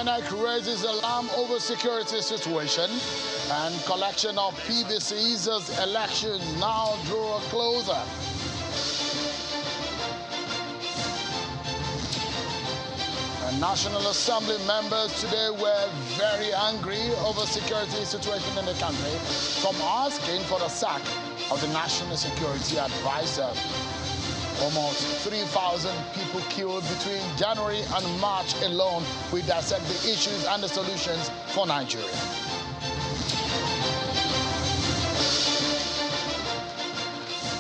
INEC raises alarm over security situation and collection of PVCs as elections now draw closer. And National Assembly members today were very angry over security situation in the country, from asking for the sack of the National Security Advisor. Almost 3,000 people killed between January and March alone. We dissect the issues and the solutions for Nigeria.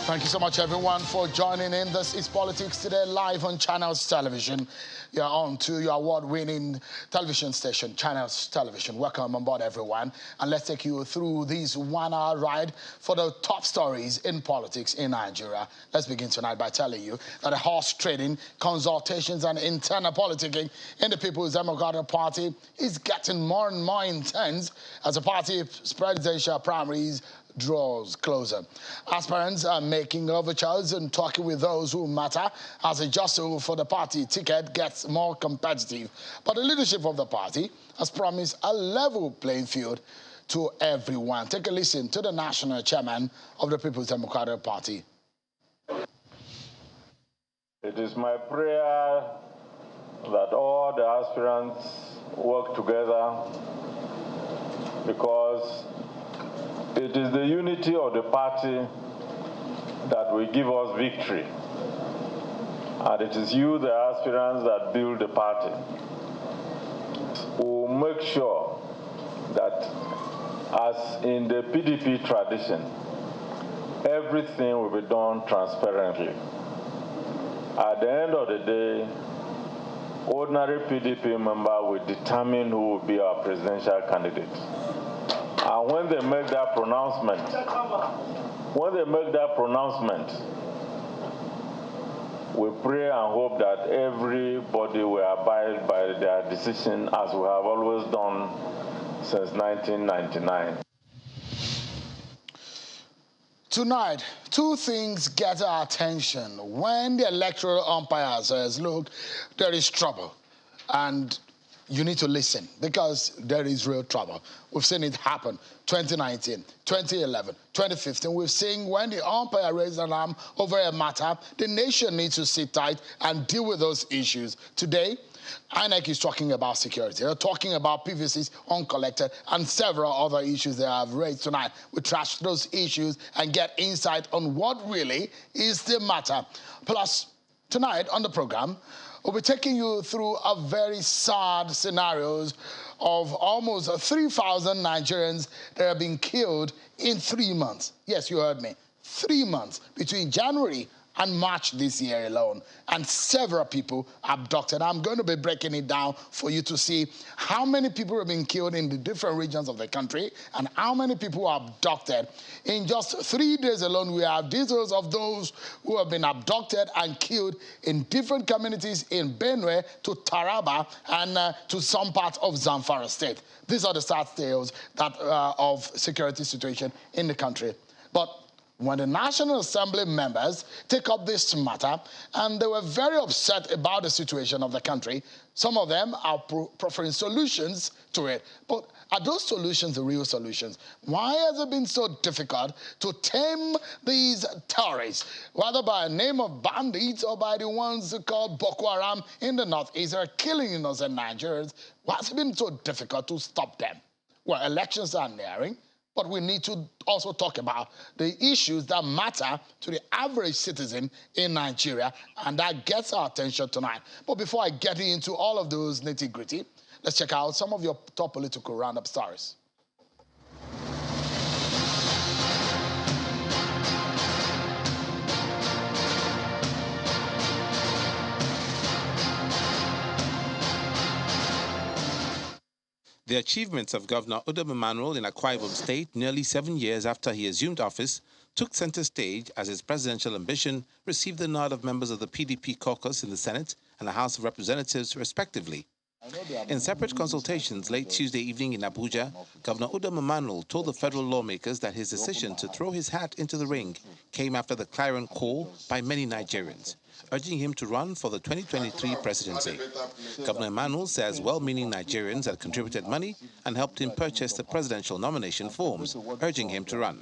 Thank you so much, everyone, for joining in. This is Politics Today, live on Channels Television. You're on to your award-winning television station, Channels Television. Welcome on board, everyone. And let's take you through this one-hour ride for the top stories in politics in Nigeria. Let's begin tonight by telling you that the horse trading, consultations, and internal politicking in the People's Democratic Party is getting more and more intense as the party's presidential primaries draws closer. Aspirants are making overtures and talking with those who matter as the jostle for the party ticket gets more competitive. But the leadership of the party has promised a level playing field to everyone. Take a listen to the national chairman of the People's Democratic Party. It is my prayer that all the aspirants work together, because it is the unity of the party that will give us victory. And it is you, the aspirants, that build the party. We will make sure that, as in the PDP tradition, everything will be done transparently. At the end of the day, ordinary PDP member will determine who will be our presidential candidate. And when they make that pronouncement, we pray and hope that everybody will abide by their decision, as we have always done since 1999. Tonight, two things get our attention. When the electoral umpire says, look, there is trouble, and you need to listen, because there is real trouble. We've seen it happen 2019, 2011, 2015. We've seen when the umpire raised an arm over a matter, the nation needs to sit tight and deal with those issues. Today, INEC is talking about security. They're talking about PVCs uncollected and several other issues they have raised tonight. We trash those issues and get insight on what really is the matter. Plus, tonight on the program, we'll be taking you through a very sad scenarios of almost 3,000 Nigerians that have been killed in 3 months. Yes, you heard me. 3 months between January and March this year alone, and several people abducted. I'm going to be breaking it down for you to see how many people have been killed in the different regions of the country and how many people are abducted. In just 3 days alone, we have details of those who have been abducted and killed in different communities in Benue to Taraba and to some parts of Zamfara State. These are the sad tales that, of security situation in the country. But when the National Assembly members take up this matter, and they were very upset about the situation of the country, some of them are proffering solutions to it. But are those solutions the real solutions? Why has it been so difficult to tame these terrorists, whether by the name of bandits or by the ones called Boko Haram in the northeast? They're killing innocent Nigerians. Why has it been so difficult to stop them? Well, elections are nearing, but we need to also talk about the issues that matter to the average citizen in Nigeria, and that gets our attention tonight. But before I get into all of those nitty-gritty, let's check out some of your top political roundup stories. The achievements of Governor Emmanuel in Akwa Ibom State nearly 7 years after he assumed office took center stage as his presidential ambition received the nod of members of the PDP caucus in the Senate and the House of Representatives, respectively. In separate consultations late Tuesday evening in Abuja, Governor Emmanuel told the federal lawmakers that his decision to throw his hat into the ring came after the clarion call by many Nigerians, urging him to run for the 2023 presidency. Governor Emmanuel says well-meaning Nigerians had contributed money and helped him purchase the presidential nomination forms, urging him to run.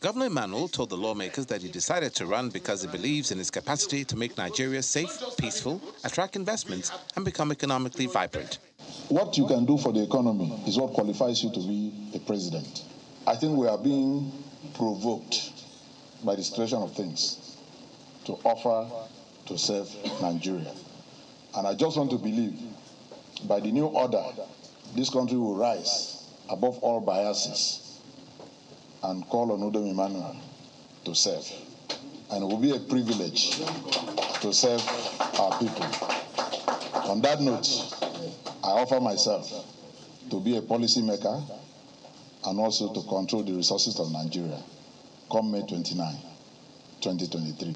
Governor Emmanuel told the lawmakers that he decided to run because he believes in his capacity to make Nigeria safe, peaceful, attract investments, and become economically vibrant. What you can do for the economy is what qualifies you to be a president. I think we are being provoked by the situation of things to offer to serve Nigeria. And I just want to believe by the new order, this country will rise above all biases and call on Emmanuel to serve. And it will be a privilege to serve our people. On that note, I offer myself to be a policymaker and also to control the resources of Nigeria come May 29, 2023.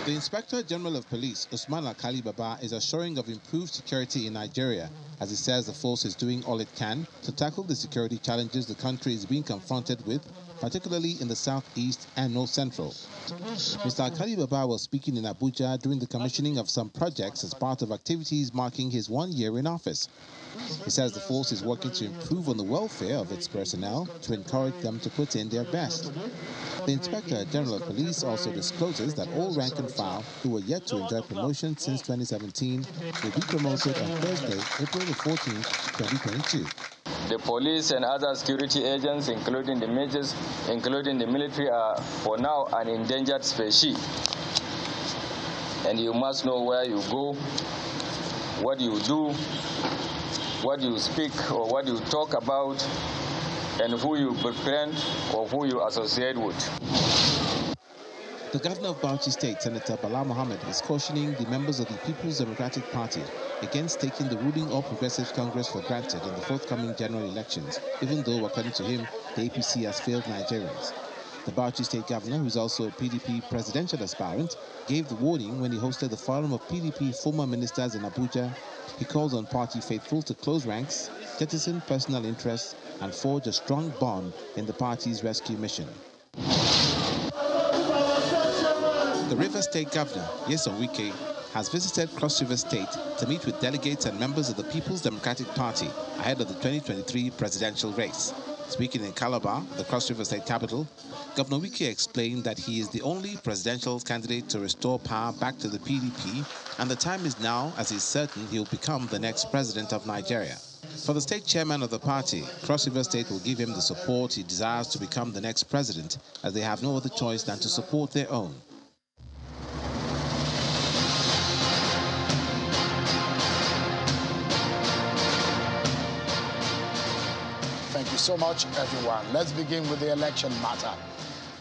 The Inspector General of Police, Usman Alkali Baba, is assuring of improved security in Nigeria, as he says the force is doing all it can to tackle the security challenges the country is being confronted with, particularly in the southeast and north central. Mr. Alkali Baba was speaking in Abuja during the commissioning of some projects as part of activities marking his 1 year in office. He says the force is working to improve on the welfare of its personnel to encourage them to put in their best. The Inspector General of Police also discloses that all rank and file who were yet to enjoy promotion since 2017 will be promoted on Thursday, April the 14th, 2022. The police and other security agents, including the majors, including the military, are for now an endangered species. And you must know where you go, what you do, what you speak or what you talk about, and who you befriend or who you associate with. The governor of Bauchi State, Senator Bala Mohammed, is cautioning the members of the People's Democratic Party against taking the ruling All Progressives Congress for granted in the forthcoming general elections, even though, according to him, the APC has failed Nigerians. The Bauchi State governor, who is also a PDP presidential aspirant, gave the warning when he hosted the Forum of PDP former ministers in Abuja. He called on party faithful to close ranks, jettison personal interests, and forge a strong bond in the party's rescue mission. The River State Governor, Nyesom Wike, has visited Cross River State to meet with delegates and members of the People's Democratic Party ahead of the 2023 presidential race. Speaking in Calabar, the Cross River State capital, Governor Wike explained that he is the only presidential candidate to restore power back to the PDP, and the time is now, as he's certain he'll become the next president of Nigeria. For the state chairman of the party, Cross River State will give him the support he desires to become the next president, as they have no other choice than to support their own. Thank you so much, everyone. Let's begin with the election matter.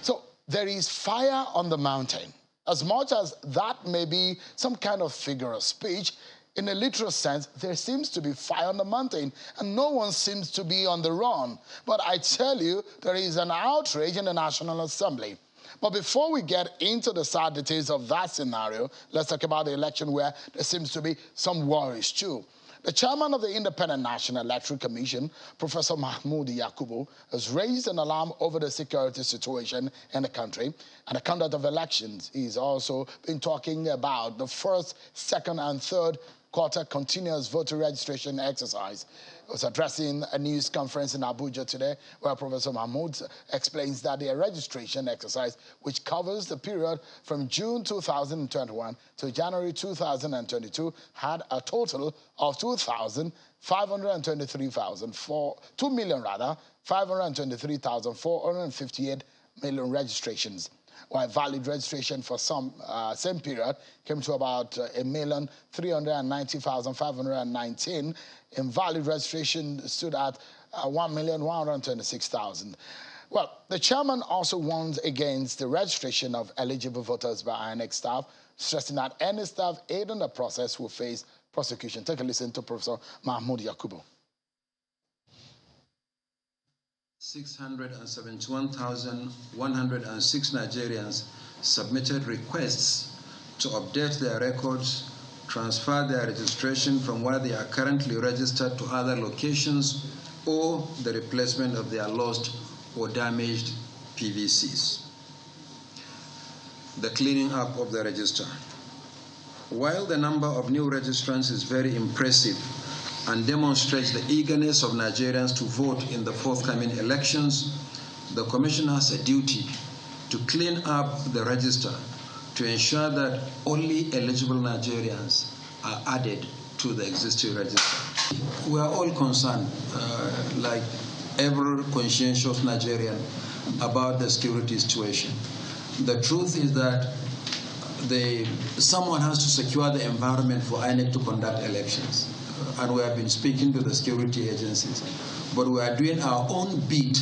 So there is fire on the mountain. As much as that may be some kind of figure of speech, in a literal sense, there seems to be fire on the mountain, and no one seems to be on the run. But I tell you, there is an outrage in the National Assembly. But before we get into the sad details of that scenario, let's talk about the election where there seems to be some worries too. The chairman of the Independent National Electoral Commission, Professor Mahmoud Yakubu, has raised an alarm over the security situation in the country and the conduct of elections. He's also been talking about the first, second, and third quarter continuous voter registration exercise. He was addressing a news conference in Abuja today where Professor Mahmoud explains that the registration exercise, which covers the period from June 2021 to January 2022, had a total of 2,523,458 million registrations, while valid registration for some same period came to about 1,390,519. Invalid registration stood at 1,126,000. Well, the chairman also warns against the registration of eligible voters by INEC staff, stressing that any staff aiding the process will face prosecution. Take a listen to Professor Mahmoud Yakubu. 671,106 Nigerians submitted requests to update their records transfer their registration from where they are currently registered to other locations, or the replacement of their lost or damaged PVCs. The cleaning up of the register. While the number of new registrants is very impressive and demonstrates the eagerness of Nigerians to vote in the forthcoming elections, the Commission has a duty to clean up the register to ensure that only eligible Nigerians are added to the existing register. We are all concerned, like every conscientious Nigerian, about the security situation. The truth is that someone has to secure the environment for INEC to conduct elections. And we have been speaking to the security agencies. But we are doing our own bit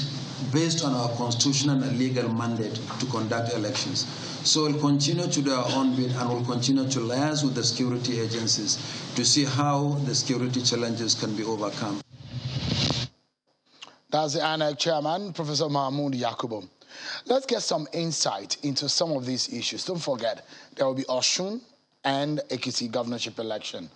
based on our constitutional and legal mandate to conduct elections. So we'll continue to do our own bit, and we'll continue to liaise with the security agencies to see how the security challenges can be overcome. That's the INEC chairman, Professor Mahmoud Yakubu. Let's get some insight into some of these issues. Don't forget, there will be Osun and Ekiti governorship election.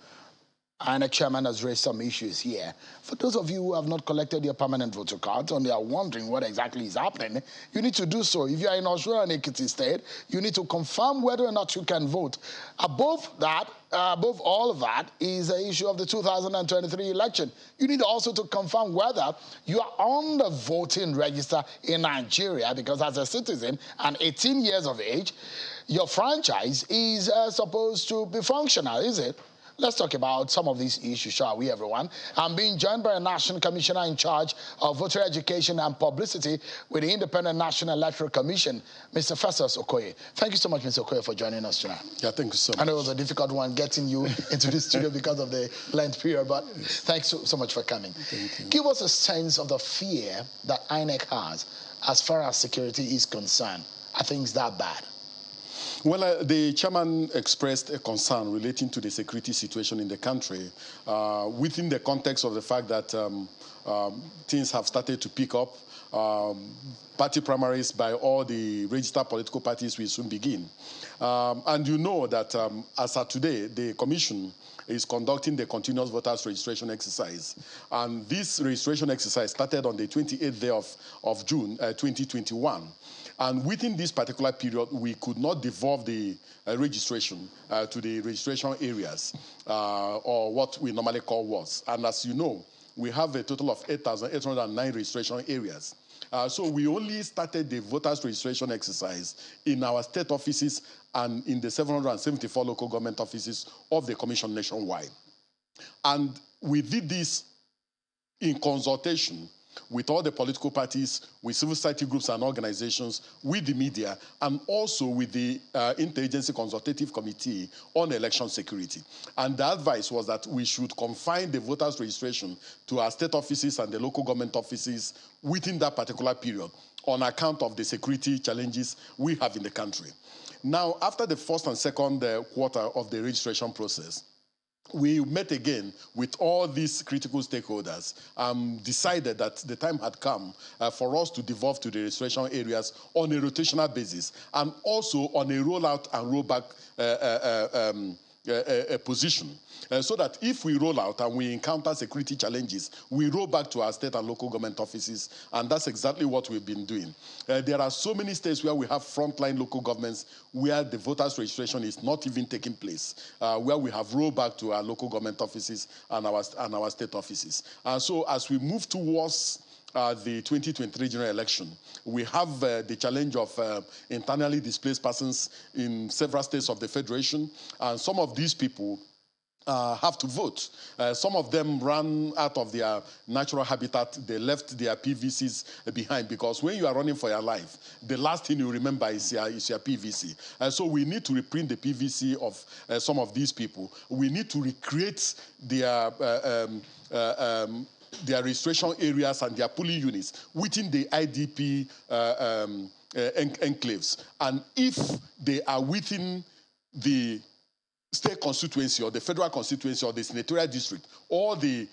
INEC chairman has raised some issues here. For those of you who have not collected your permanent voter cards and they are wondering what exactly is happening, you need to do so. If you are in Osun and Ekiti state, you need to confirm whether or not you can vote. Above all of that is the issue of the 2023 election. You need also to confirm whether you are on the voting register in Nigeria, because as a citizen and 18 years of age, your franchise is supposed to be functional, is it? Let's talk about some of these issues, shall we, everyone? I'm being joined by a National Commissioner in charge of voter education and publicity with the Independent National Electoral Commission, Mr. Festus Okoye. Thank you so much, Mr. Okoye, for joining us tonight. Yeah, thank you so much. I know it was a difficult one getting you into the studio because of the length period, but thanks so much for coming. Thank you. Give us a sense of the fear that INEC has as far as security is concerned. Are things that bad? Well, the chairman expressed a concern relating to the security situation in the country within the context of the fact that things have started to pick up. Party primaries by all the registered political parties will soon begin. And you know that as of today, the Commission is conducting the continuous voters registration exercise. And this registration exercise started on the 28th day of June 2021. And within this particular period, we could not devolve the registration to the registration areas, or what we normally call wards. And as you know, we have a total of 8,809 registration areas. So we only started the voters registration exercise in our state offices and in the 774 local government offices of the Commission nationwide. And we did this in consultation with all the political parties, with civil society groups and organizations, with the media, and also with the Interagency Consultative Committee on Election Security. And the advice was that we should confine the voters' registration to our state offices and the local government offices within that particular period on account of the security challenges we have in the country. Now, after the first and second quarter of the registration process, we met again with all these critical stakeholders, decided that the time had come for us to devolve to the registration areas on a rotational basis, and also on a rollout and rollback position. So that if we roll out and we encounter security challenges, we roll back to our state and local government offices, and that's exactly what we've been doing. There are so many states where we have frontline local governments where the voters' registration is not even taking place, where we have rolled back to our local government offices and our state offices. So as we move towards the 2023 general election, we have the challenge of internally displaced persons in several states of the Federation, and some of these people have to vote. Some of them ran out of their natural habitat. They left their PVCs behind, because when you are running for your life, the last thing you remember is your PVC. So we need to reprint the PVC of some of these people. We need to recreate their registration areas and their polling units within the IDP enclaves. And if they are within the state constituency or the federal constituency or the senatorial district or the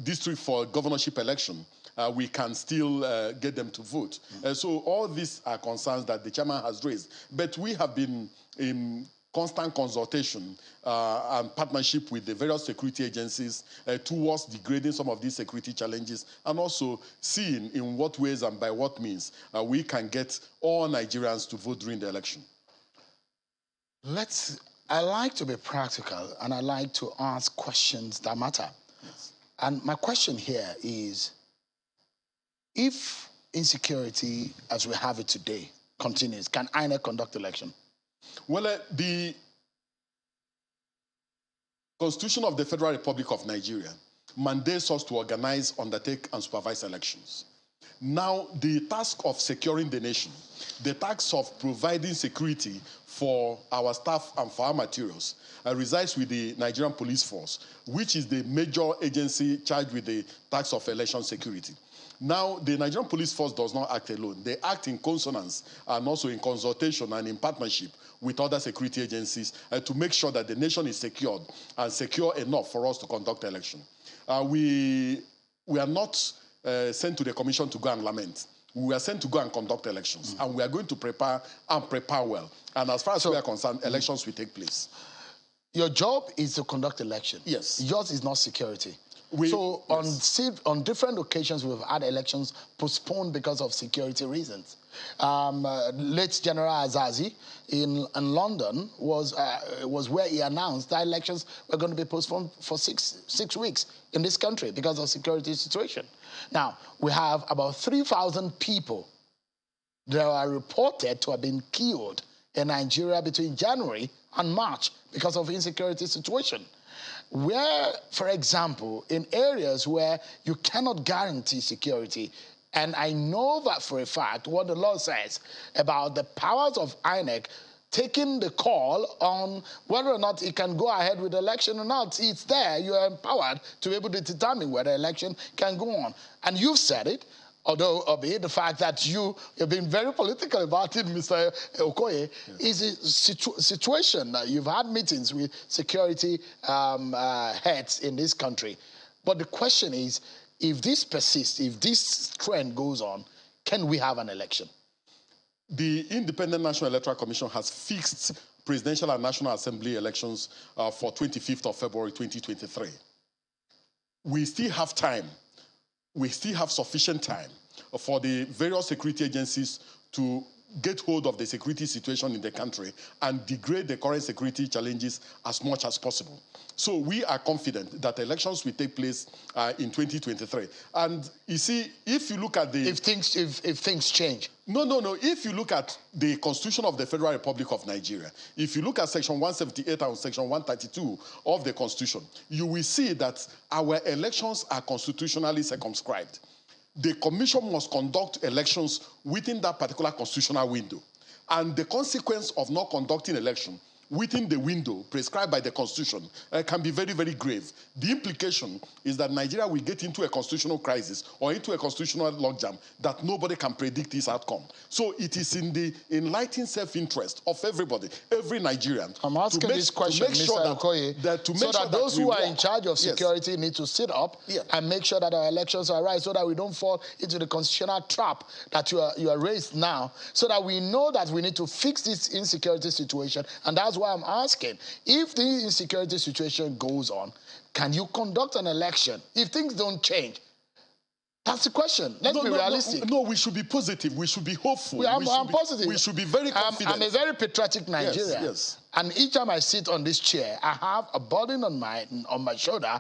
district for governorship election, we can still get them to vote. So all these are concerns that the chairman has raised. But we have been in constant consultation and partnership with the various security agencies towards degrading some of these security challenges, and also seeing in what ways and by what means we can get all Nigerians to vote during the election. I like to be practical, and I like to ask questions that matter. Yes. And my question here is, if insecurity as we have it today continues, can INEC conduct election? Well, the Constitution of the Federal Republic of Nigeria mandates us to organize, undertake, and supervise elections. Now, the task of securing the nation, the task of providing security for our staff and for our materials resides with the Nigerian Police Force, which is the major agency charged with the task of election security. Now, the Nigerian Police Force does not act alone. They act in consonance and also in consultation and in partnership with other security agencies to make sure that the nation is secured and secure enough for us to conduct election. We are not sent to the commission to go and lament. We are sent to go and conduct elections. And we are going to prepare and prepare well. And as far as we are concerned, elections will take place. Your job is to conduct election. Yes. Yours is not security. On different occasions, we've had elections postponed because of security reasons. Late General Azazi in London was where he announced that elections were going to be postponed for six weeks in this country because of security situation. Now, we have about 3,000 people that are reported to have been killed in Nigeria between January and March because of insecurity situation. Where, for example, in areas where you cannot guarantee security, and I know that for a fact what the law says about the powers of INEC taking the call on whether or not it can go ahead with the election or not, it's there. You are empowered to be able to determine whether election can go on. And you've said it, although, albeit the fact that you have been very political about it, Mr. Okoye, is a situation that you've had meetings with security heads in this country. But the question is, if this persists, if this trend goes on, can we have an election? The Independent National Electoral Commission has fixed presidential and National Assembly elections for 25th of February 2023. We still have time. We still have sufficient time for the various security agencies to get hold of the security situation in the country and degrade the current security challenges as much as possible. So we are confident that elections will take place in 2023. And you see, if you look at the... If things change. No. If you look at the Constitution of the Federal Republic of Nigeria, if you look at Section 178 and Section 132 of the Constitution, you will see that our elections are constitutionally circumscribed. The Commission must conduct elections within that particular constitutional window. And the consequence of not conducting election within the window prescribed by the Constitution can be very, very grave. The implication is that Nigeria will get into a constitutional crisis or into a constitutional logjam that nobody can predict its outcome. So it is in the enlightened self-interest of everybody, every Nigerian. I'm asking this question, Mr. Okoye, so that those who are in charge of security need to sit up and make sure that our elections are right, so that we don't fall into the constitutional trap that you are raised now, so that we know that we need to fix this insecurity situation. And that's why I'm asking, if the insecurity situation goes on, can you conduct an election? If things don't change, that's the question. Let's be realistic. No, we should be positive. We should be hopeful. I'm positive. We should be very confident. I'm a very patriotic Nigerian. Yes. And each time I sit on this chair, I have a burden on my shoulder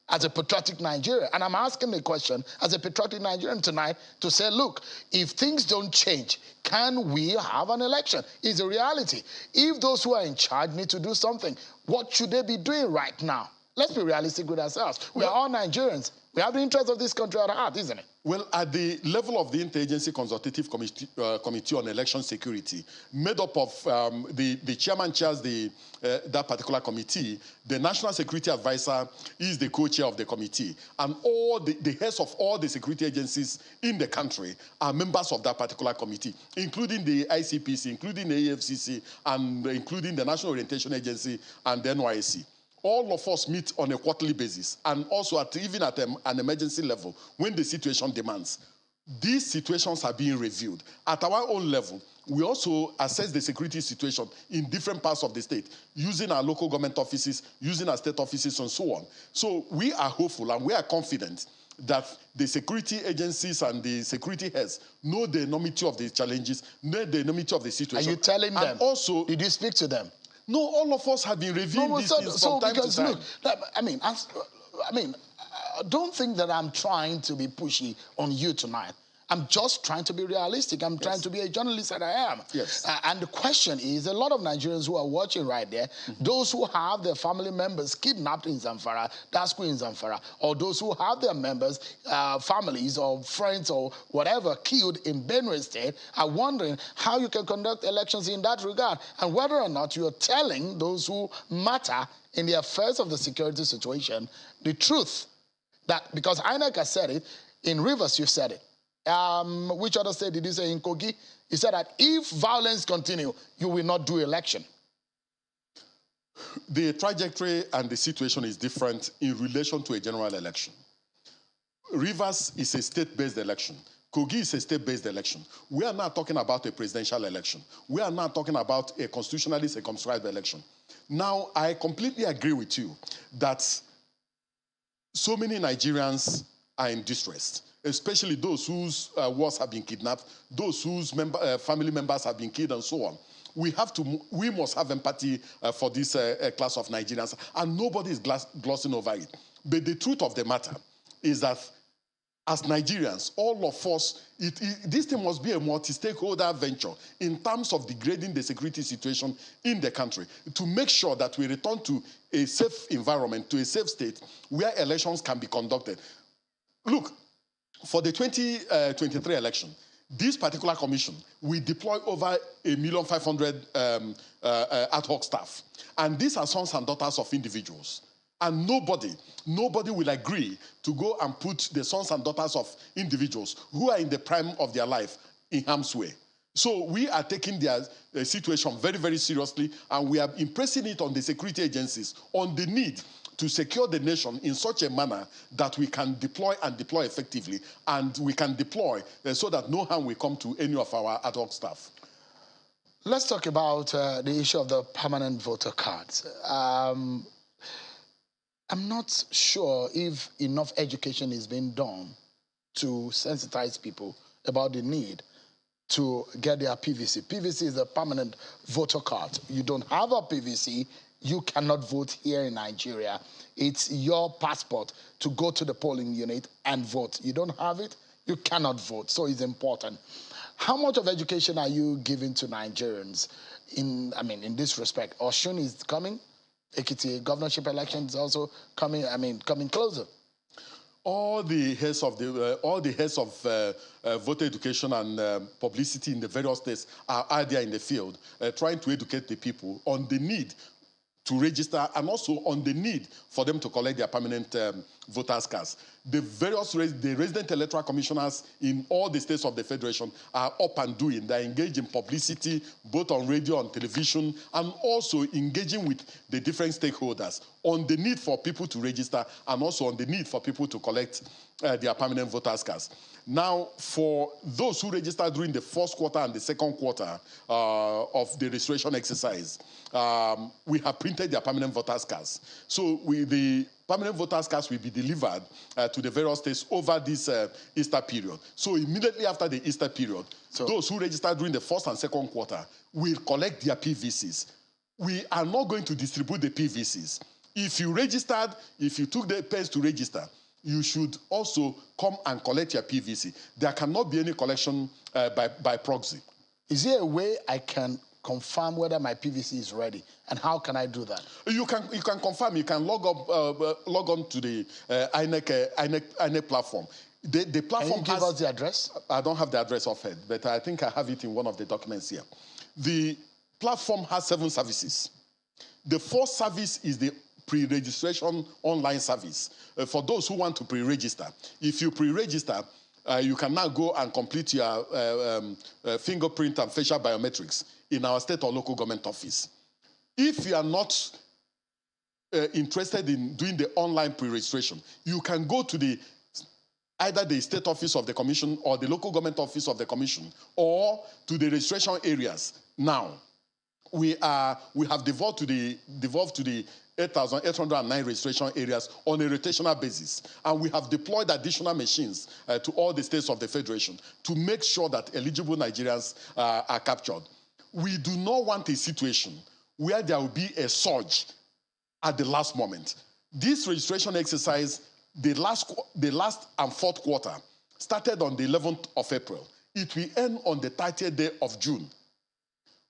as a patriotic Nigerian. And I'm asking the question as a patriotic Nigerian tonight to say, look, if things don't change, can we have an election? It's a reality. If those who are in charge need to do something, what should they be doing right now? Let's be realistic with ourselves. We are all Nigerians. We have the interest of this country at heart, isn't it? Well, at the level of the Interagency Consultative Committee on Election Security, made up of the chairman chairs that particular committee, the National Security Advisor is the co-chair of the committee, and all the heads of all the security agencies in the country are members of that particular committee, including the ICPC, including the AFCC, and including the National Orientation Agency and the NYSC. All of us meet on a quarterly basis, and also even at an emergency level when the situation demands. these situations are being reviewed. At our own level, we also assess the security situation in different parts of the state, using our local government offices, using our state offices, and so on. So we are hopeful and we are confident that the security agencies and the security heads know the enormity of the challenges, know the enormity of the situation. Are you telling them? And also, did you speak to them? No, all of us have been reviewing these things from time to time. Look, don't think that I'm trying to be pushy on you tonight. I'm just trying to be realistic. I'm trying to be a journalist that I am. Yes. And the question is, a lot of Nigerians who are watching right there, those who have their family members kidnapped in Zamfara, Dasku in Zamfara, or those who have their members, families or friends or whatever killed in Benue State are wondering how you can conduct elections in that regard and whether or not you're telling those who matter in the affairs of the security situation the truth. That because INEC has said it, in Rivers you've said it. Which other state did you say? In Kogi? You said that if violence continue, you will not do election. The trajectory and the situation is different in relation to a general election. Rivers is a state-based election. Kogi is a state-based election. We are not talking about a presidential election. We are not talking about a constitutionally circumscribed election. Now, I completely agree with you that so many Nigerians are in distress, especially those whose wards have been kidnapped, those whose family members have been killed, and so on. We must have empathy for this class of Nigerians, and nobody is glossing over it. But the truth of the matter is that as Nigerians, all of us, this thing must be a multi-stakeholder venture in terms of degrading the security situation in the country to make sure that we return to a safe environment, to a safe state where elections can be conducted. Look, for the 2023 election, this particular commission will deploy over 1,500,000 ad hoc staff. And these are sons and daughters of individuals. And nobody will agree to go and put the sons and daughters of individuals who are in the prime of their life in harm's way. So we are taking their situation very, very seriously, and we are impressing it on the security agencies on the need to secure the nation in such a manner that we can deploy effectively, and we can deploy so that no harm will come to any of our ad hoc staff. Let's talk about the issue of the permanent voter cards. I'm not sure if enough education is being done to sensitize people about the need to get their PVC. PVC is a permanent voter card. You don't have a PVC, you cannot vote here in Nigeria. It's your passport to go to the polling unit and vote. You don't have it, you cannot vote. So it's important. How much of education are you giving to Nigerians in this respect? Osun is coming. Ekiti governorship elections also coming closer. All the heads of voter education and publicity in the various states are there in the field, trying to educate the people on the need to register and also on the need for them to collect their permanent voters' cards. The resident electoral commissioners in all the states of the Federation are up and doing. They're engaged in publicity, both on radio and television, and also engaging with the different stakeholders on the need for people to register and also on the need for people to collect their permanent voters' cards. Now, for those who registered during the first quarter and the second quarter of the registration exercise, we have printed their permanent voters' cards. So the permanent voters' cards will be delivered to the various states over this Easter period. So immediately after the Easter period, those who registered during the first and second quarter will collect their PVCs. We are not going to distribute the PVCs. If you registered, if you took the pens to register, you should also come and collect your PVC. There cannot be any collection by proxy. Is there a way I can confirm whether my PVC is ready? And how can I do that? You can confirm. You can log on to the INEC platform. The platform can you give us the address? I don't have the address offhand, but I think I have it in one of the documents here. The platform has 7 services. The first service is the pre-registration online service for those who want to pre-register. If you pre-register, you can now go and complete your fingerprint and facial biometrics in our state or local government office. If you are not interested in doing the online pre-registration, you can go to the either the state office of the commission or the local government office of the commission or to the registration areas. Now, we have devolved to the 8,809 registration areas on a rotational basis. And we have deployed additional machines to all the states of the Federation to make sure that eligible Nigerians are captured. We do not want a situation where there will be a surge at the last moment. This registration exercise, the last and fourth quarter, started on the 11th of April. It will end on the 30th day of June.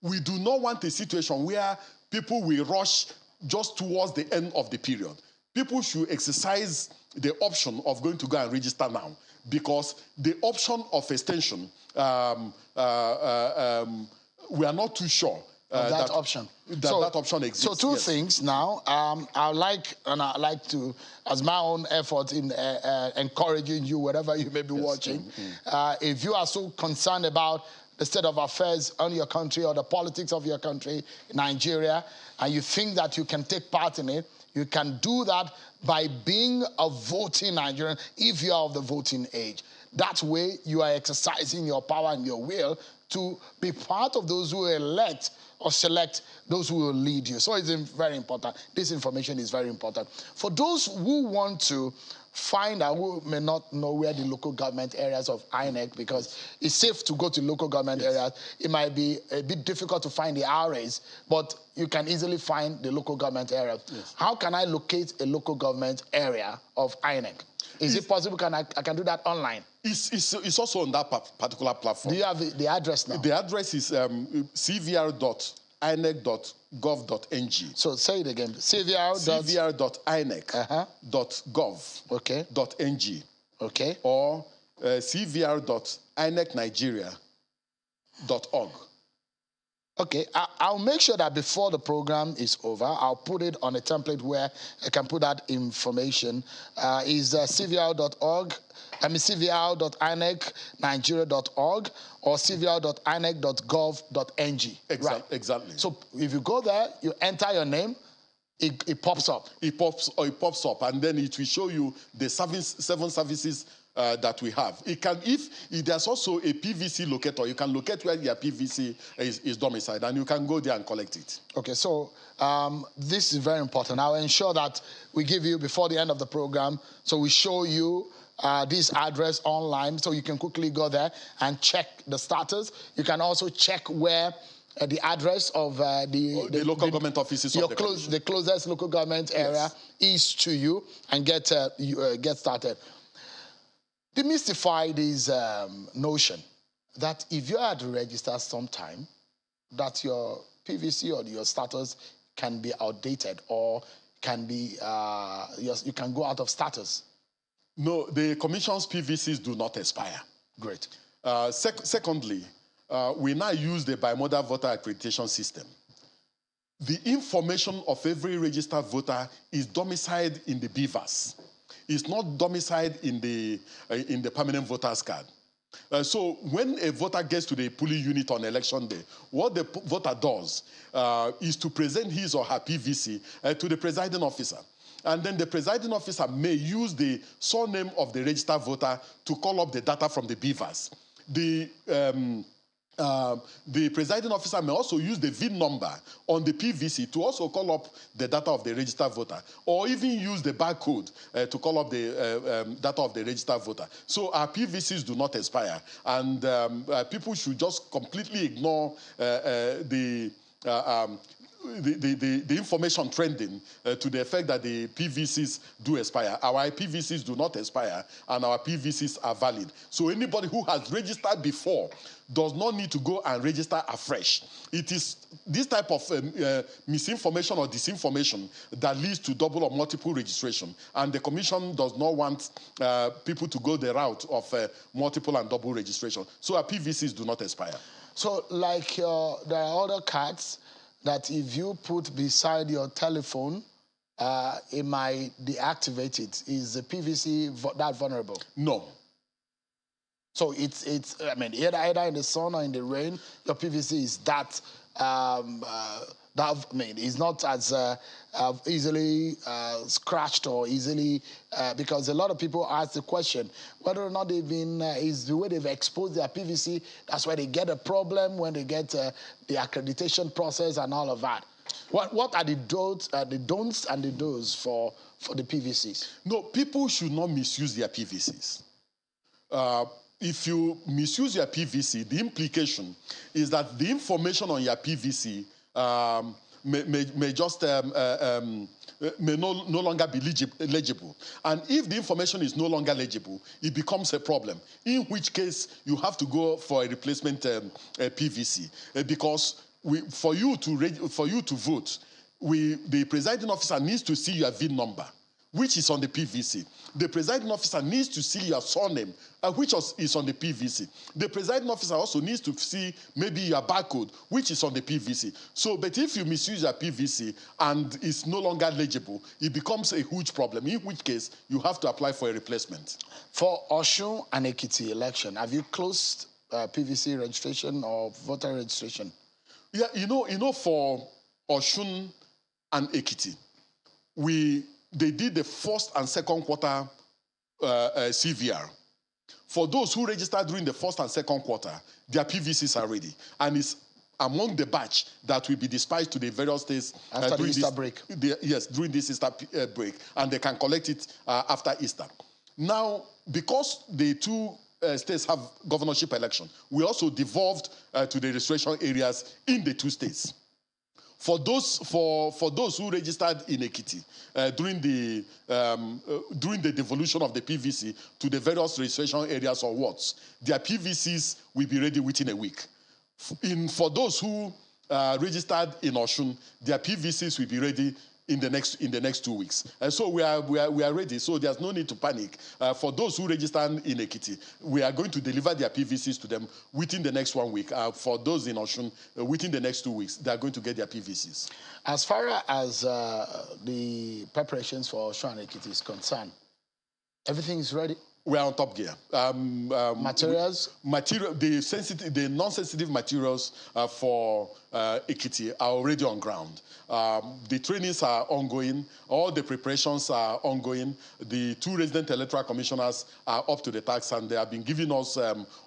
We do not want a situation where people will rush just towards the end of the period. People should exercise the option of going to go and register now, because the option of extension, we are not too sure that option. That option exists. So two things now. I'd like to, as my own effort in encouraging you, wherever you may be watching, if you are so concerned about the state of affairs on your country or the politics of your country, Nigeria, and you think that you can take part in it, you can do that by being a voting Nigerian if you are of the voting age. That way, you are exercising your power and your will to be part of those who elect or select those who will lead you. So it's very important. This information is very important. For those who want to find out, who may not know where the local government areas of INEC, because it's safe to go to local government areas. It might be a bit difficult to find the RAs, but you can easily find the local government areas. How can I locate a local government area of INEC? Is it possible? I can do that online? It's also on that particular platform. Do you have the address now? The address is cvr.inec.gov.ng. So say it again. cvr.inec.gov.ng. Okay. Or cvr.inecnigeria.org. Okay, I'll make sure that before the program is over, I'll put it on a template where I can put that information. Is cvr.org, cvr.inecnigeria.org or cvr.inec.gov.ng. Right. Exactly. So if you go there, you enter your name, it pops up. It pops up, and then it will show you the 7 services that we have. If there's also a PVC locator, you can locate where your PVC is domiciled, and you can go there and collect it. Okay, so this is very important. I'll ensure that we give you before the end of the program, so we show you this address online, so you can quickly go there and check the status. You can also check where the address of the local government offices of the closest local government area is to you, and get started. Demystify this notion that if you are to register sometime, that your PVC or your status can be outdated or can be you can go out of status. No, the Commission's PVCs do not expire. Great. Secondly, we now use the bimodal voter accreditation system. The information of every registered voter is domiciled in the BVAS. It's not domiciled in the permanent voter's card. So when a voter gets to the polling unit on election day, what the voter does is to present his or her PVC to the presiding officer. And then the presiding officer may use the surname of the registered voter to call up the data from the BVAS. The presiding officer may also use the VIN number on the PVC to also call up the data of the registered voter, or even use the barcode to call up the data of the registered voter. So our PVCs do not expire, and people should just completely ignore the information trending to the effect that the PVCs do expire. Our PVCs do not expire, and our PVCs are valid. So anybody who has registered before does not need to go and register afresh. It is this type of misinformation or disinformation that leads to double or multiple registration, and the Commission does not want people to go the route of multiple and double registration. So our PVCs do not expire. So like there are other cards that if you put beside your telephone, it might deactivate it. Is the PVC that vulnerable? No. So it's either in the sun or in the rain, your PVC is that That, I mean, is not as easily scratched or easily, because a lot of people ask the question whether or not they've been, is the way they've exposed their PVC, that's why they get a problem when they get the accreditation process and all of that. What are the don'ts and the do's for the PVCs? No, people should not misuse their PVCs. If you misuse your PVC, the implication is that the information on your PVC may no longer be legible. And if the information is no longer legible, it becomes a problem, in which case you have to go for a replacement PVC. Because for you to vote, the presiding officer needs to see your VIN number, which is on the PVC. The presiding officer needs to see your surname, which is on the PVC. The presiding officer also needs to see maybe your barcode, which is on the PVC. So, but if you misuse your PVC and it's no longer legible, it becomes a huge problem, in which case you have to apply for a replacement. For Osun and Ekiti election, have you closed PVC registration or voter registration? Yeah, you know, for Osun and Ekiti, they did the first and second quarter CVR. For those who registered during the first and second quarter, their PVCs are ready. And it's among the batch that will be dispatched to the various states after the Easter break. Yes, during this Easter break. And they can collect it after Easter. Now, because the two states have governorship election, we also devolved to the registration areas in the two states. For those who registered in Ekiti during the devolution of the PVC to the various registration areas or wards, their PVCs will be ready within a week. For those who registered in Osun, their PVCs will be ready in the next 2 weeks. And so we are ready. So there's no need to panic. For those who register in Ekiti, we are going to deliver their PVCs to them within the next 1 week. For those in Osun, within the next 2 weeks, they are going to get their PVCs. As far as the preparations for Osun and Ekiti is concerned, everything is ready? We are on top gear. Materials? The non-sensitive materials for Ekiti are already on ground. The trainings are ongoing. All the preparations are ongoing. The two resident electoral commissioners are up to the task, and they have been giving us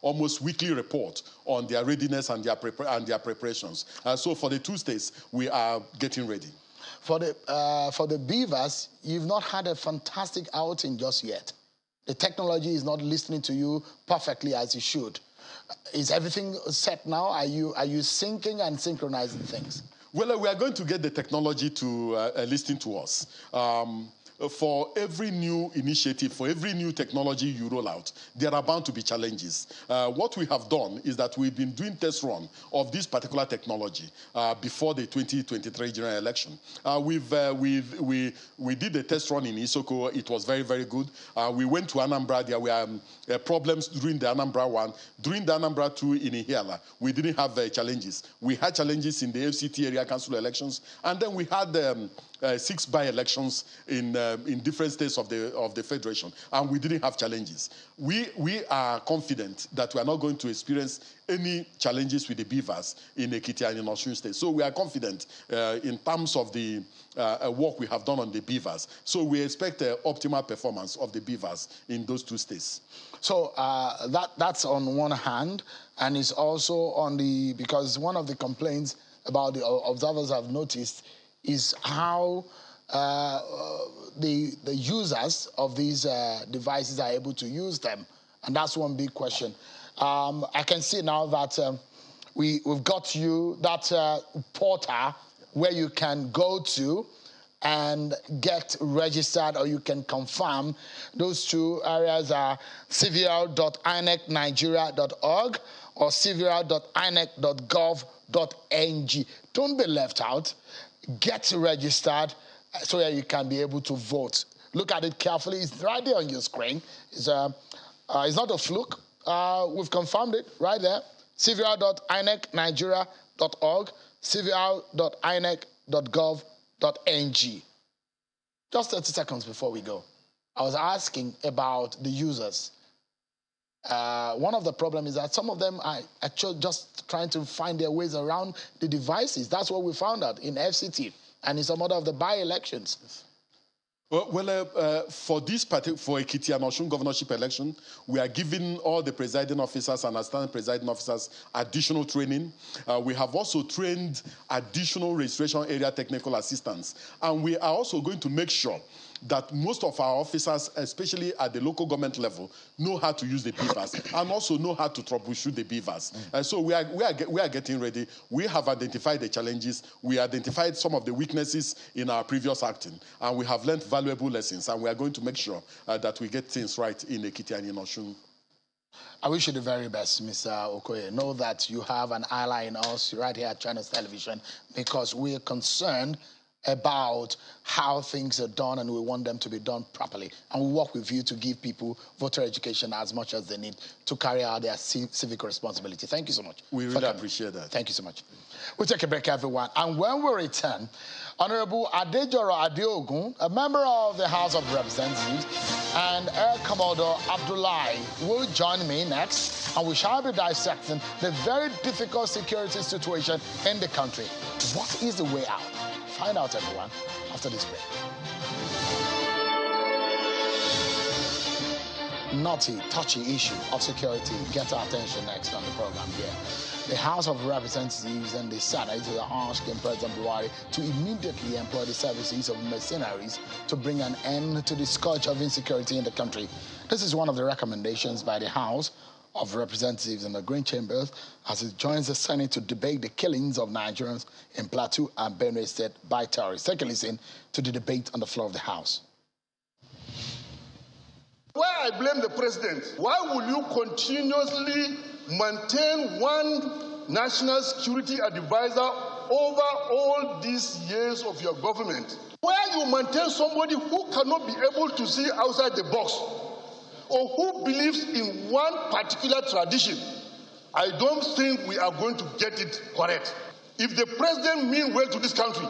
almost weekly report on their readiness and their preparations. So for the two states, we are getting ready. For the beavers, you've not had a fantastic outing just yet. The technology is not listening to you perfectly as it should. Is everything set now? Are you syncing and synchronizing things? Well, we are going to get the technology to listen to us. For every new initiative, for every new technology you roll out, there are bound to be challenges. What we have done is that we've been doing test run of this particular technology before the 2023 general election. We did the test run in Isoko. It was very, very good. We went to Anambra. There were problems during the Anambra one. During the Anambra 2 in Ihiala, we didn't have challenges. We had challenges in the FCT area council elections, and then we had 6 by-elections in different states of the federation, and we didn't have challenges. We are confident that we are not going to experience any challenges with the beavers in Ekiti and in Osun State. So we are confident in terms of the work we have done on the beavers. So we expect optimal performance of the beavers in those two states. So that's on one hand, and it's also on because one of the complaints about the observers have noticed is how the users of these devices are able to use them. And that's one big question. I can see now that we've got you that portal where you can go to and get registered, or you can confirm. Those two areas are cvr.inecnigeria.org or cvr.inec.gov.ng. Don't be left out. Get registered so that you can be able to vote. Look at it carefully. It's right there on your screen. It's not a fluke. We've confirmed it right there. cvr.inecnigeria.org, cvr.inec.gov.ng. Just 30 seconds before we go, I was asking about the users. One of the problems is that some of them are actually just trying to find their ways around the devices. That's what we found out in FCT and in some other of the by-elections. For this for Ekiti and Osun governorship election, we are giving all the presiding officers and assistant presiding officers additional training. We have also trained additional registration area technical assistants. And we are also going to make sure that most of our officers, especially at the local government level, know how to use the PVCs and also know how to troubleshoot the PVCs. So we are getting ready. We have identified the challenges. We identified some of the weaknesses in our previous acting, and we have learned valuable lessons, and we are going to make sure that we get things right in Ekiti and in Osun. I wish you the very best, Mr. Okoye. Know that you have an ally in us right here at Channels Television, because we are concerned about how things are done, and we want them to be done properly. And we work with you to give people voter education as much as they need to carry out their civic responsibility. Thank you so much. We really appreciate that. Thank you so much. We'll take a break, everyone. And when we return, Honorable Adejoro Adeogun, a member of the House of Representatives, and Air Commodore Abdullahi will join me next, and we shall be dissecting the very difficult security situation in the country. What is the way out? Find out, everyone, after this break. Naughty, touchy issue of security gets our attention next on the program here. The House of Representatives and the Senate are asking President Buhari to immediately employ the services of mercenaries to bring an end to the scourge of insecurity in the country. This is one of the recommendations by the House of Representatives in the Green Chambers as it joins the Senate to debate the killings of Nigerians in Plateau and Benue State by terrorists. Take a listen to the debate on the floor of the House. Why I blame the president? Why will you continuously maintain one national security advisor over all these years of your government? Why you maintain somebody who cannot be able to see outside the box, or who believes in one particular tradition? I don't think we are going to get it correct. If the president means well to this country,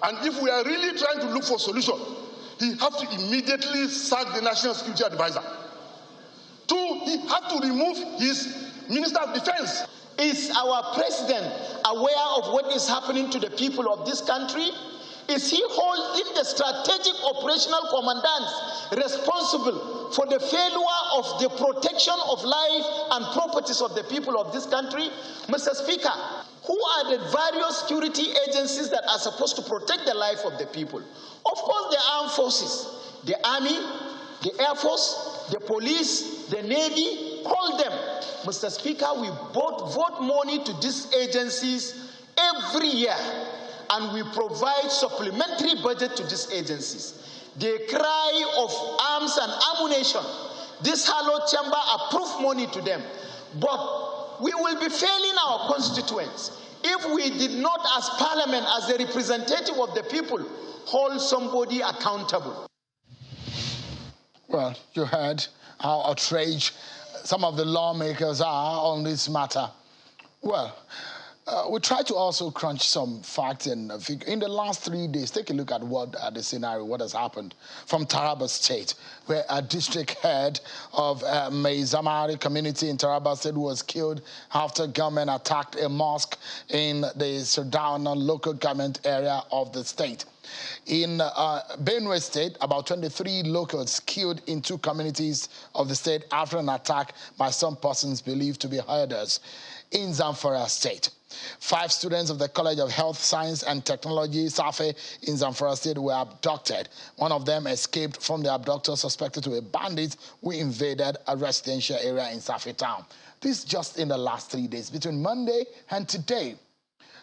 and if we are really trying to look for solution, he has to immediately sack the National Security Advisor. 2, he has to remove his Minister of Defense. Is our president aware of what is happening to the people of this country? Is he holding the strategic operational commandants responsible for the failure of the protection of life and properties of the people of this country? Mr. Speaker, who are the various security agencies that are supposed to protect the life of the people? Of course, the armed forces, the army, the air force, the police, the navy, all them. Mr. Speaker, we vote money to these agencies every year, and we provide supplementary budget to these agencies. They cry of arms and ammunition. This hallowed chamber approved money to them. But we will be failing our constituents if we did not, as parliament, as the representative of the people, hold somebody accountable. Well, you heard how outraged some of the lawmakers are on this matter. Well, we try to also crunch some facts and figures. In the last 3 days, take a look at what the scenario, what has happened from Taraba State, where a district head of Mercenaries community in Taraba State was killed after gunmen attacked a mosque in the Sardauna local government area of the state. In Benue State, about 23 locals killed in 2 communities of the state after an attack by some persons believed to be herders. In Zamfara State, 5 students of the College of Health Science and Technology, SAFE, in Zamfara State were abducted. One of them escaped from the abductors suspected to be bandits who invaded a residential area in Safe town. This just in the last 3 days, between Monday and today.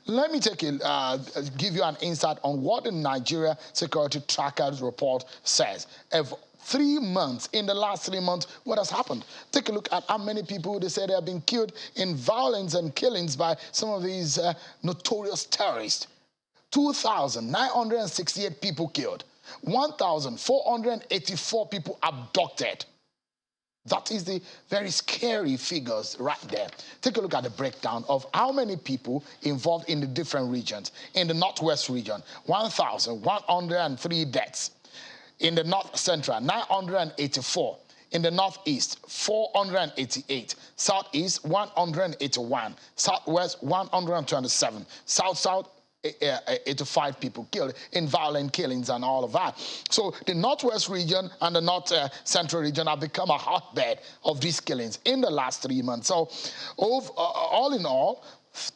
Let me give you an insight on what the Nigeria Security Trackers report says. If 3 months, in the last 3 months, what has happened? Take a look at how many people they say they have been killed in violence and killings by some of these notorious terrorists. 2,968 people killed. 1,484 people abducted. That is the very scary figures right there. Take a look at the breakdown of how many people involved in the different regions. In the Northwest region, 1,103 deaths. In the North Central, 984. In the northeast, 488. Southeast, 181. Southwest, 127. South, 85 people killed in violent killings and all of that. So the northwest region and the north central region have become a hotbed of these killings in the last 3 months. So all in all,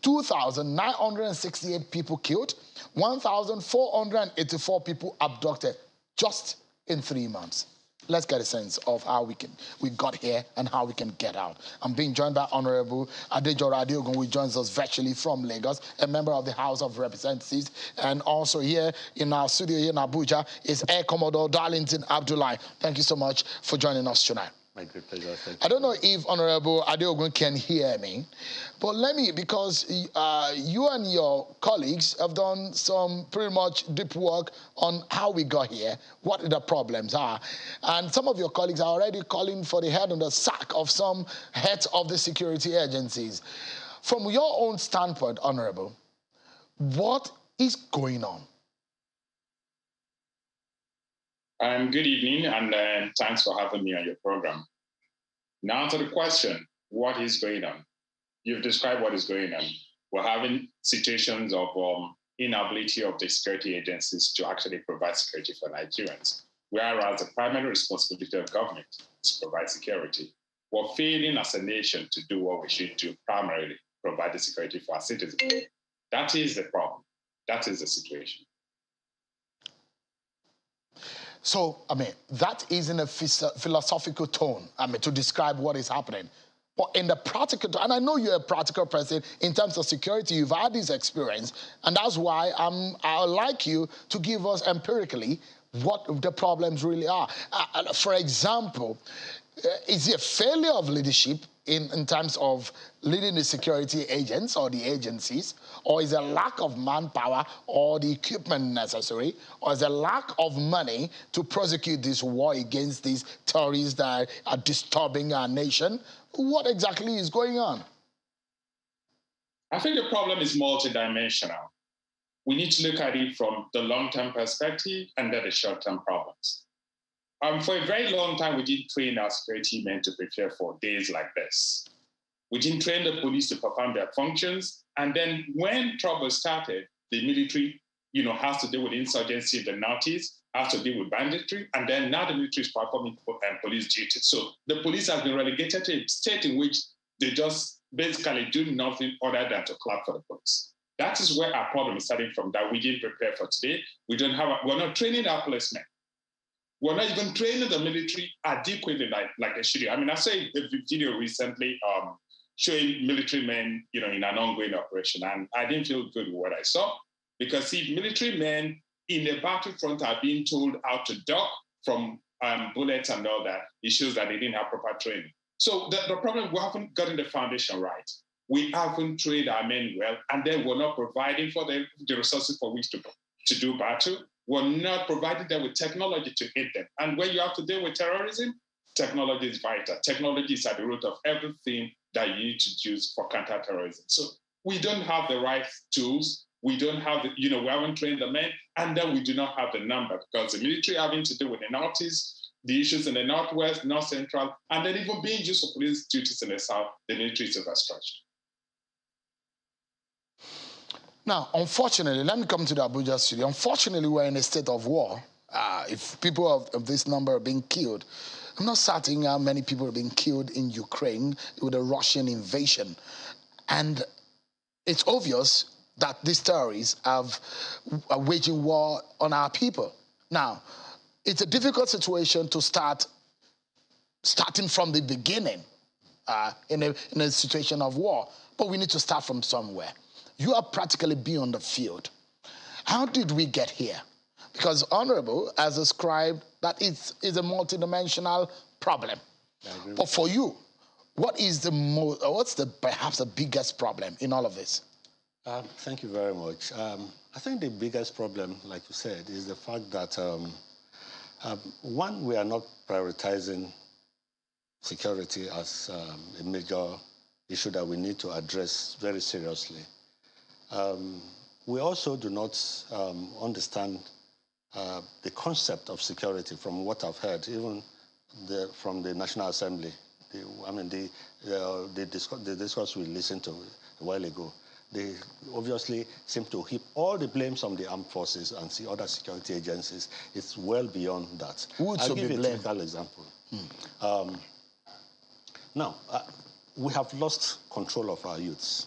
2,968 people killed, 1,484 people abducted just in 3 months. Let's get a sense of how we got here and how we can get out. I'm being joined by Honorable Adejora Adeogun, who joins us virtually from Lagos, a member of the House of Representatives. And also here in our studio here in Abuja is Air Commodore Darlington Abdullahi. Thank you so much for joining us tonight. My great pleasure. Thank you. I don't know if Honorable Adeogun can hear me, but because you and your colleagues have done some pretty much deep work on how we got here, what the problems are. And some of your colleagues are already calling for the head on the sack of some heads of the security agencies. From your own standpoint, Honorable, what is going on? Good evening, and thanks for having me on your program. Now to the question, what is going on? You've described what is going on. We're having situations of inability of the security agencies to actually provide security for Nigerians, whereas the primary responsibility of government is to provide security. We're failing as a nation to do what we should do, primarily provide the security for our citizens. That is the problem. That is the situation. So, that is in a philosophical tone, to describe what is happening. But in the practical, and I know you're a practical person in terms of security, you've had this experience, and that's why I'd like you to give us empirically what the problems really are. For example, is it a failure of leadership in terms of leading the security agents or the agencies, or is it a lack of manpower or the equipment necessary, or is it a lack of money to prosecute this war against these terrorists that are disturbing our nation? What exactly is going on? I think the problem is multidimensional. We need to look at it from the long-term perspective and then the short-term problems. For a very long time, we didn't train our security men to prepare for days like this. We didn't train the police to perform their functions. And then when trouble started, the military, has to deal with insurgency in the northeast, has to deal with banditry, and then now the military is performing police duties. So the police has been relegated to a state in which they just basically do nothing other than to clap for the police. That is where our problem is starting from, that we didn't prepare for today. We're not training our policemen. We're not even training the military adequately like they should do. I saw a video recently showing military men, in an ongoing operation, and I didn't feel good with what I saw, because if military men in the battlefront are being told how to duck from bullets and all that, it shows that they didn't have proper training. So the problem, we haven't gotten the foundation right. We haven't trained our men well, and then we're not providing for them the resources for which to do battle. We're not providing them with technology to aid them. And when you have to deal with terrorism, technology is vital. Technology is at the root of everything that you need to use for counterterrorism. So we don't have the right tools. We don't have we haven't trained the men, and then we do not have the number, because the military having to deal with the northeast, the issues in the northwest, north central, and then even being used for police duties in the south, the military is overstretched. Now, unfortunately, let me come to the Abuja studio. Unfortunately, we're in a state of war. If people of this number are being killed, I'm not certain how many people are being killed in Ukraine with a Russian invasion. And it's obvious that these terrorists are waging war on our people. Now, it's a difficult situation to starting from the beginning in a situation of war, but we need to start from somewhere. You are practically been on the field. How did we get here? Because Honorable has described that it's a multidimensional problem. But for you, what's perhaps the biggest problem in all of this? Thank you very much. I think the biggest problem, like you said, is the fact that, one, we are not prioritizing security as a major issue that we need to address very seriously. We also do not understand the concept of security from what I've heard, even from the National Assembly. The discourse we listened to a while ago, they obviously seem to heap all the blames on the armed forces and see other security agencies. It's well beyond that. I'll give you a typical example. Now, we have lost control of our youths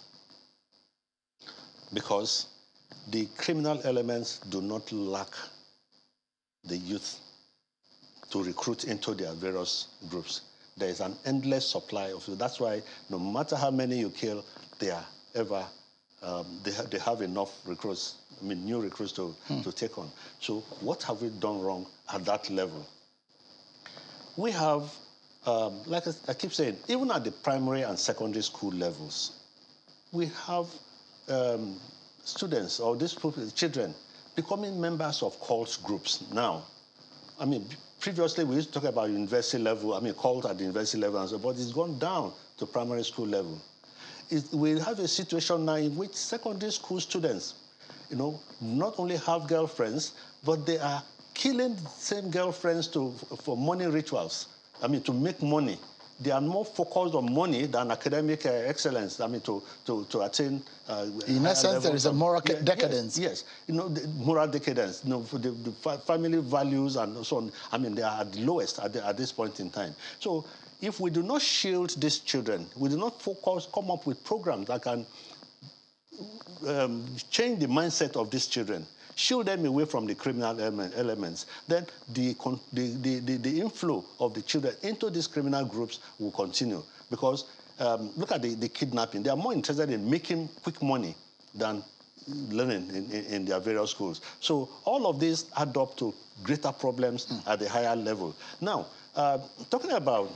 because the criminal elements do not lack the youth to recruit into their various groups. There is an endless supply of youth. That's why no matter how many you kill, they are ever, they have enough recruits, new recruits to take on. So what have we done wrong at that level? We have, like I keep saying, even at the primary and secondary school levels, we have students or these children becoming members of cult groups now. Previously we used to talk about university level, cult at the university level, and so, but it's gone down to primary school level. We have a situation now in which secondary school students, not only have girlfriends, but they are killing the same girlfriends for money rituals, to make money. They are more focused on money than academic excellence, to attain in essence, there is a moral decadence. Yes, the moral decadence, the family values and so on, they are at the lowest at this point in time. So if we do not shield these children, we do not come up with programs that can change the mindset of these children, shield them away from the criminal elements, then the inflow of the children into these criminal groups will continue. Because look at the kidnapping. They are more interested in making quick money than learning in their various schools. So all of these add up to greater problems at the higher level. Now, talking about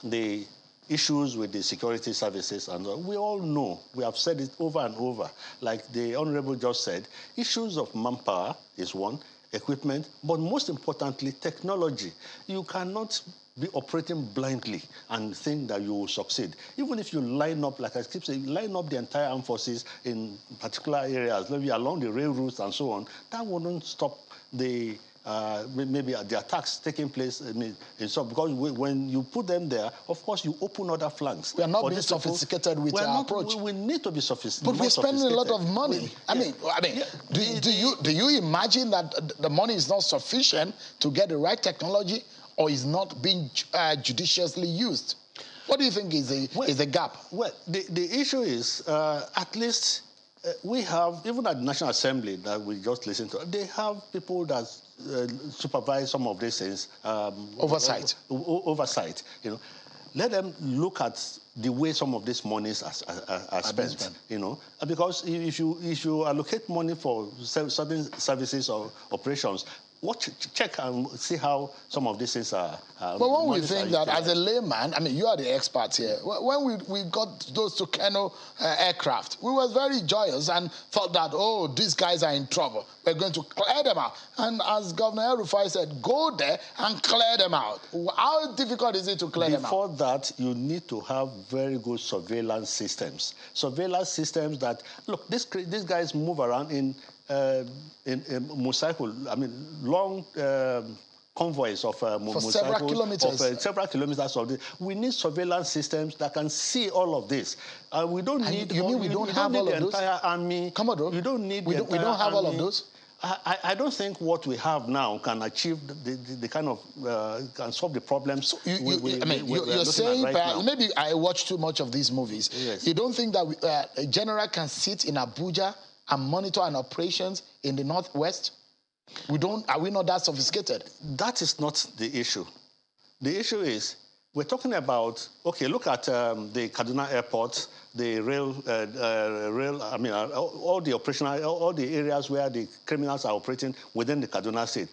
the issues with the security services, and we all know, we have said it over and over, like the Honorable just said, issues of manpower is one, equipment, but most importantly, technology. You cannot be operating blindly and think that you will succeed. Even if you line up, like I keep saying, line up the entire armed forces in particular areas, maybe along the railroads and so on, that wouldn't stop the maybe the attacks taking place because when you put them there, of course, you open other flanks. We are not being sophisticated with our approach. We need to be sophisticated. But we're spending a lot of money. Do you imagine that the money is not sufficient to get the right technology, or is not being judiciously used? What do you think is the gap? Well, the issue is at least we have, even at the National Assembly that we just listened to, they have people that supervise some of these things. Oversight. Oversight, Let them look at the way some of these monies are spent, Because if you allocate money for certain services or operations, check and see how some of these things are. But when we think that, as a layman, you are the expert here. When we got those Tucano aircraft, we were very joyous and thought that, oh, these guys are in trouble. We're going to clear them out. And as Governor El-Rufai said, go there and clear them out. How difficult is it to clear them out? Before that, you need to have very good surveillance systems. Surveillance systems that, look, these guys move around in motorcycle, long convoys of several kilometers. Several kilometers of this. We need surveillance systems that can see all of this. We don't need. You mean we don't have all of those? Entire army. Commodore, you don't need. We don't have all of those. I don't think what we have now can achieve the kind of can solve the problems. So you're saying right maybe I watch too much of these movies. Yes. You don't think that a general can sit in Abuja and monitor an operations in the Northwest? Are we not that sophisticated? That is not the issue. The issue is, we're talking about, okay, look at the Kaduna airport, the rail, all the operational, all the areas where the criminals are operating within the Kaduna state.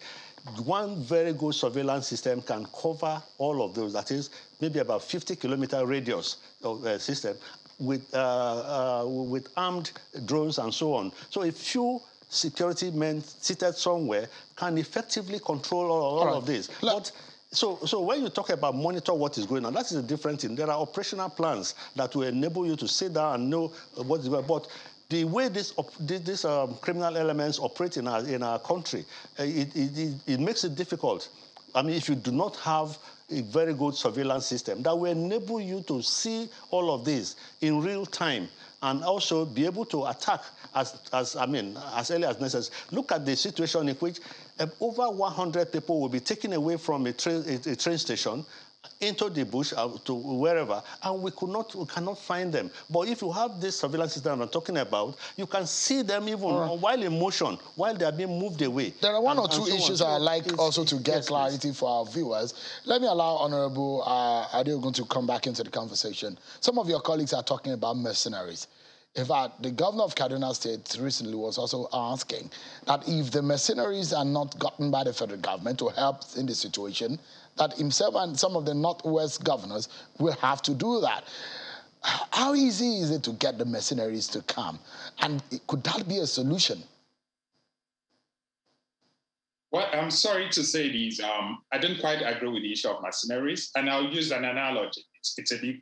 One very good surveillance system can cover all of those. That is maybe about 50-kilometer radius system with armed drones and so on. So a few security men seated somewhere can effectively control all of this. But so when you talk about monitor what is going on, that is a different thing. There are operational plans that will enable you to sit down and know what is going on. But the way these criminal elements operate in our country, it makes it difficult. I mean, if you do not have a very good surveillance system that will enable you to see all of this in real time and also be able to attack as early as necessary. Look at the situation in which over 100 people will be taken away from a train station into the bush to wherever, and we cannot find them. But if you have this surveillance system I'm talking about, you can see them even while in motion, while they are being moved away. There are one or two issues I'd like also to get clarity for our viewers. Let me allow Honorable Adeogun to come back into the conversation. Some of your colleagues are talking about mercenaries. In fact, the governor of Kaduna State recently was also asking that if the mercenaries are not gotten by the federal government to help in the situation, that himself and some of the Northwest governors will have to do that. How easy is it to get the mercenaries to come? And could that be a solution? Well, I'm sorry to say this. I don't quite agree with the issue of mercenaries, and I'll use an analogy. It's a bit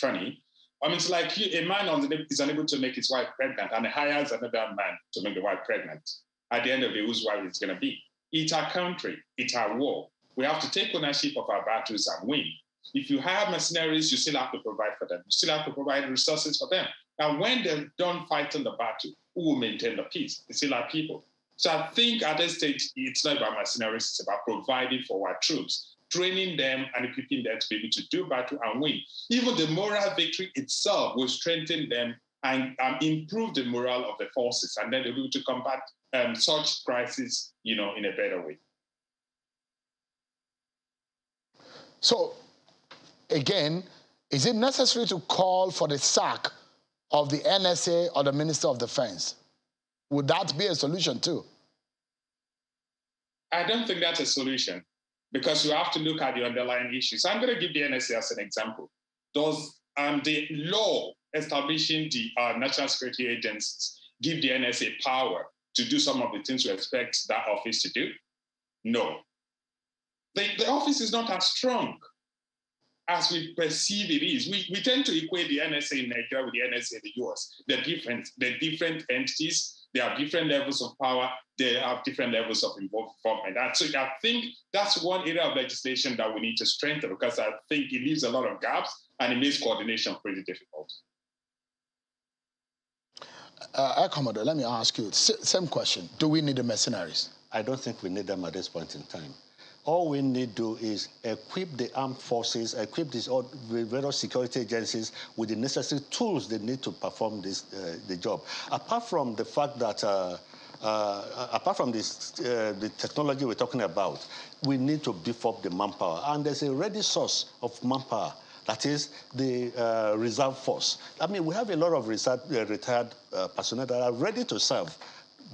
funny. I mean, it's like a man is unable to make his wife pregnant and hires another man to make the wife pregnant. At the end of the day, whose wife it's going to be? It's our country. It's our war. We have to take ownership of our battles and win. If you hire mercenaries, you still have to provide for them. You still have to provide resources for them. And when they're done fighting the battle, who will maintain the peace? It's still our people. So I think at this stage, it's not about mercenaries. It's about providing for our troops, training them and equipping them to be able to do battle and win. Even the moral victory itself will strengthen them and improve the morale of the forces, and then they'll be able to combat such crises, in a better way. So, again, is it necessary to call for the sack of the NSA or the Minister of Defense? Would that be a solution too? I don't think that's a solution, because you have to look at the underlying issues. I'm going to give the NSA as an example. Does the law establishing the national security agencies give the NSA power to do some of the things we expect that office to do? No. The office is not as strong as we perceive it is. We tend to equate the NSA in Nigeria with the NSA in the US. They're different entities. They have different levels of power. They have different levels of involvement. And so I think that's one area of legislation that we need to strengthen, because I think it leaves a lot of gaps and it makes coordination pretty difficult. Commodore, let me ask you, same question. Do we need the mercenaries? I don't think we need them at this point in time. All we need to do is equip the armed forces, equip these various security agencies with the necessary tools they need to perform the job. Apart from the fact that, apart from the technology we're talking about, we need to beef up the manpower. And there's a ready source of manpower. That is the reserve force. I mean, we have a lot of retired personnel that are ready to serve.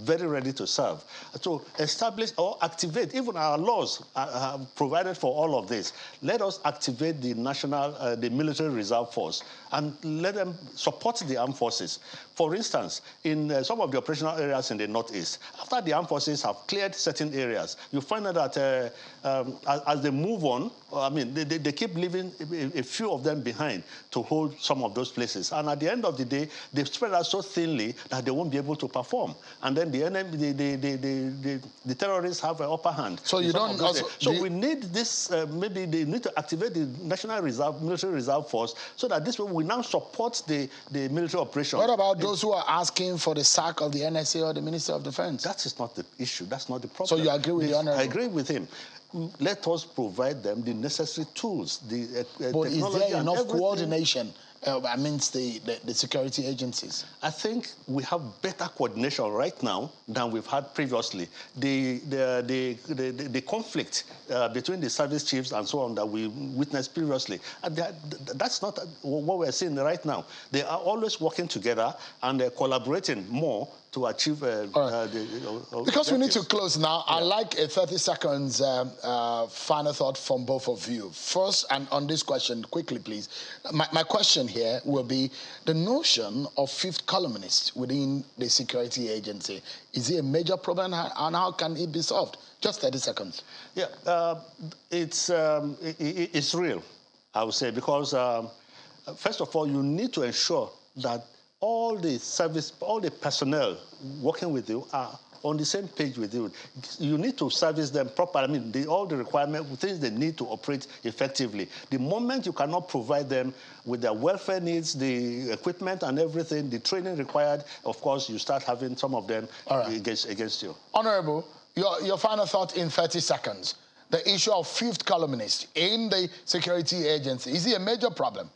Very ready to serve. To establish or activate, even our laws are provided for all of this. Let us activate the the military reserve force and let them support the armed forces. For instance, in some of the operational areas in the Northeast, after the armed forces have cleared certain areas, you find out that as they move on, I mean, they keep leaving a few of them behind to hold some of those places. And at the end of the day, they spread out so thinly that they won't be able to perform. And then the enemy, the terrorists have an upper hand. So you don't also... So we need this, maybe they need to activate the National Reserve, Military Reserve Force, so that this way we now support the military operation. What about those who are asking for the sack of the NSA or the Minister of Defense? That is not the issue. That's not the problem. So you agree with the Honorable? I agree with him. Let us provide them the necessary tools, the but technology. Is there enough everything. Coordination amidst the security agencies? I think we have better coordination right now than we've had previously. The conflict between the service chiefs and so on that we witnessed previously, that's not what we're seeing right now. They are always working together and they're collaborating more to achieve because we need to close now. Yeah. I'd like a 30 seconds final thought from both of you. First, and on this question, quickly, please. My question here will be the notion of fifth columnist within the security agency. Is it a major problem, and how can it be solved? Just 30 seconds. Yeah, it's real, I would say, because first of all, you need to ensure that all the personnel working with you are on the same page with you. You need to service them properly. I mean, all the requirements, things they need to operate effectively. The moment you cannot provide them with their welfare needs, the equipment and everything, the training required, of course, you start having some of them against you. Honorable, your final thought in 30 seconds. The issue of fifth columnist in the security agency, is it a major problem?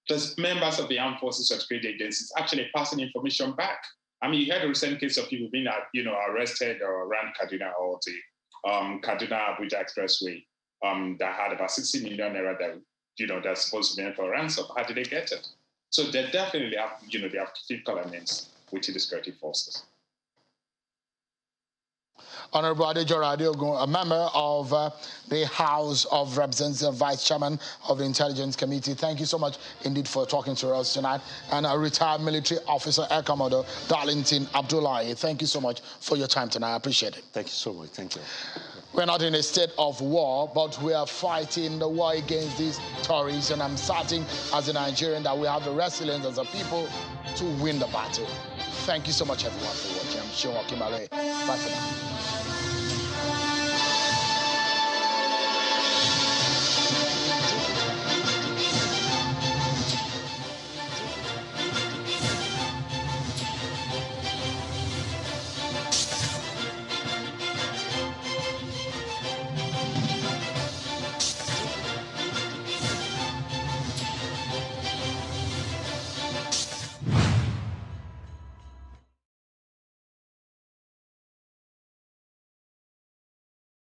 The members of the armed forces or security agencies actually passing information back. I mean, you had a recent case of people being, arrested or around Kaduna or the Kaduna-Abuja Expressway that had about 60 million naira that, that's supposed to be for ransom. How did they get it? So they definitely have, they have fifth columnists within the security forces. Honorable Adejora Adeogun, a member of the House of Representatives, Vice Chairman of the Intelligence Committee. Thank you so much indeed for talking to us tonight. And a retired military officer, Air Commodore Darlington Abdullahi. Thank you so much for your time tonight. I appreciate it. Thank you so much. Thank you. We're not in a state of war, but we are fighting the war against these terrorists. And I'm certain as a Nigerian that we have the resilience as a people to win the battle. Thank you so much, everyone, for watching. I'm Sean Okimale. Bye for now.